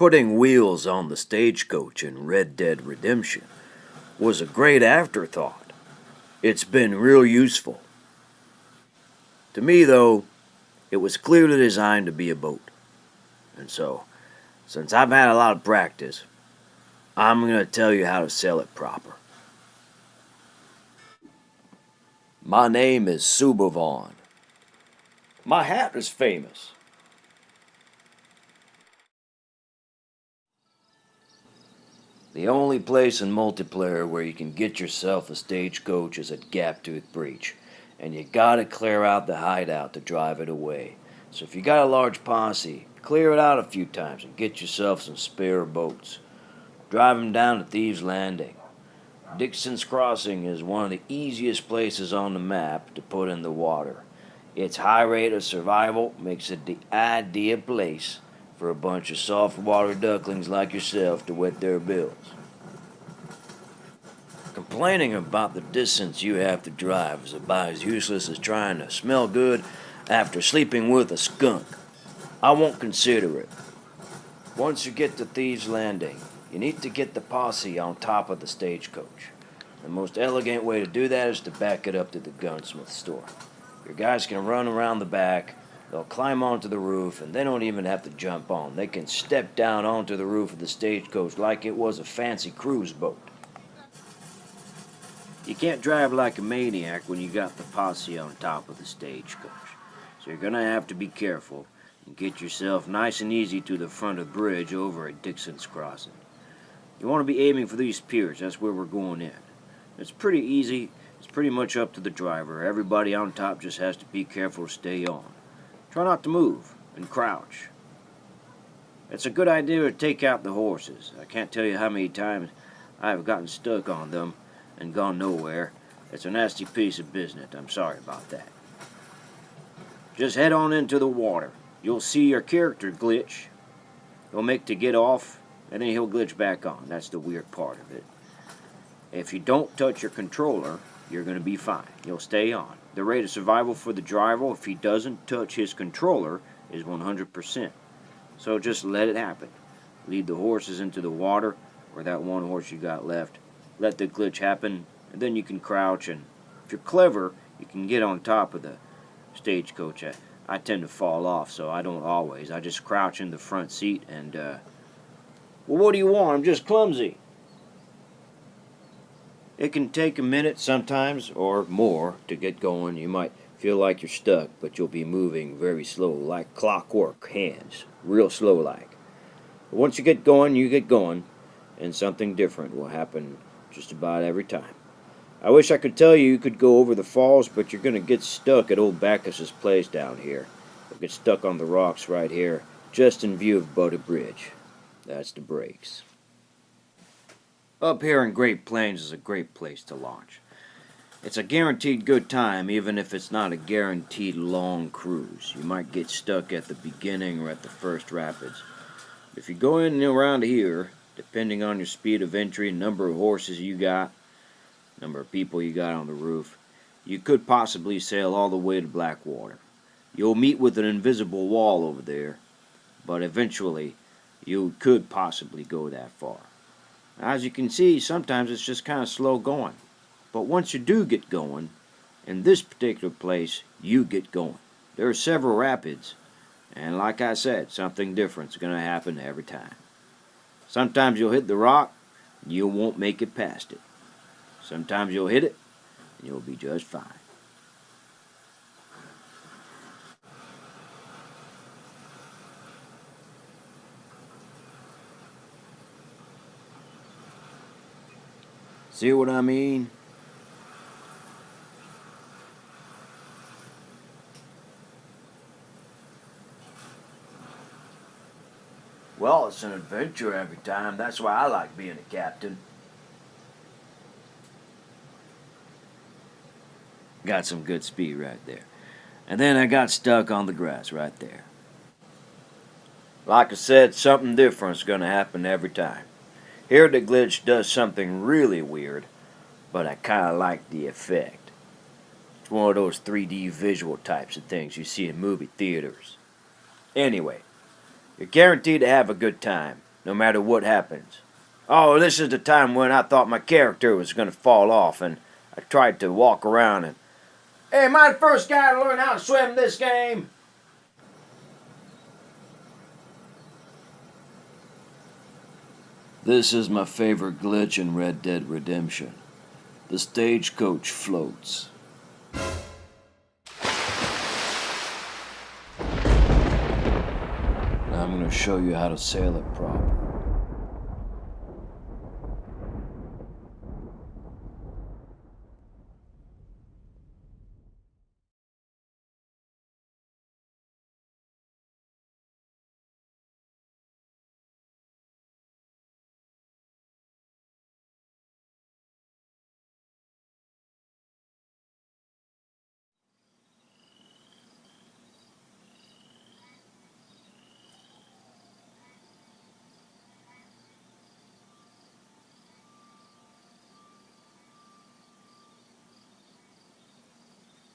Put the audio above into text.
Putting wheels on the stagecoach in Red Dead Redemption was a great afterthought. It's been real useful. To me, though, it was clearly designed to be a boat. And so, since I've had a lot of practice, I'm going to tell you how to sail it proper. My name is Subovon. My hat is famous. The only place in multiplayer where you can get yourself a stagecoach is at Gaptooth Breach, and you gotta clear out the hideout to drive it away. So if you got a large posse, clear it out a few times and get yourself some spare boats. Drive 'em down to Thieves' Landing. Dixon's Crossing is one of the easiest places on the map to put in the water. Its high rate of survival makes it the ideal place for a bunch of soft water ducklings like yourself to wet their bills. Complaining about the distance you have to drive is about as useless as trying to smell good after sleeping with a skunk. I won't consider it. Once you get to Thieves' Landing, you need to get the posse on top of the stagecoach. The most elegant way to do that is to back it up to the gunsmith store. Your guys can run around the back, they'll climb onto the roof, and they don't even have to jump on. They can step down onto the roof of the stagecoach like it was a fancy cruise boat. You can't drive like a maniac when you got the posse on top of the stagecoach. So you're gonna have to be careful and get yourself nice and easy to the front of the bridge over at Dixon's Crossing. You want to be aiming for these piers, that's where we're going in. It's pretty easy, it's pretty much up to the driver. Everybody on top just has to be careful to stay on. Try not to move and crouch. It's a good idea to take out the horses. I can't tell you how many times I've gotten stuck on them and gone nowhere. It's a nasty piece of business. I'm sorry about that. Just head on into the water. You'll see your character glitch. He'll make to get off, and then he'll glitch back on. That's the weird part of it. If you don't touch your controller, you're going to be fine. You'll stay on. The rate of survival for the driver, if he doesn't touch his controller, is 100%. So just let it happen. Lead the horses into the water, or that one horse you got left. Let the glitch happen, and then you can crouch, and if you're clever, you can get on top of the stagecoach. I tend to fall off, so I don't always. I just crouch in the front seat, and, well, what do you want? I'm just clumsy. It can take a minute sometimes, or more, to get going. You might feel like you're stuck, but you'll be moving very slow, like clockwork hands, real slow like. But once you get going, and something different will happen just about every time. I wish I could tell you could go over the falls, but you're going to get stuck at old Bacchus's place down here. You'll get stuck on the rocks right here, just in view of Butter Bridge. That's the breaks. Up here in Great Plains is a great place to launch. It's a guaranteed good time, even if it's not a guaranteed long cruise. You might get stuck at the beginning or at the first rapids. If you go in and around here, depending on your speed of entry, number of horses you got, number of people you got on the roof, you could possibly sail all the way to Blackwater. You'll meet with an invisible wall over there, but eventually you could possibly go that far. As you can see, sometimes it's just kind of slow going. But once you do get going, in this particular place, you get going. There are several rapids, and like I said, something different is going to happen every time. Sometimes you'll hit the rock, and you won't make it past it. Sometimes you'll hit it, and you'll be just fine. See what I mean? Well, it's an adventure every time. That's why I like being a captain. Got some good speed right there. And then I got stuck on the grass right there. Like I said, something different is going to happen every time. Here the glitch does something really weird, but I kind of like the effect. It's one of those 3D visual types of things you see in movie theaters. Anyway, you're guaranteed to have a good time. no matter what happens. Oh, this is the time when I thought my character was going to fall off, and I tried to walk around and, hey, am I the first guy to learn how to swim this game? This is my favorite glitch in Red Dead Redemption. The Stagecoach Floats. Now I'm going to show you how to sail it properly.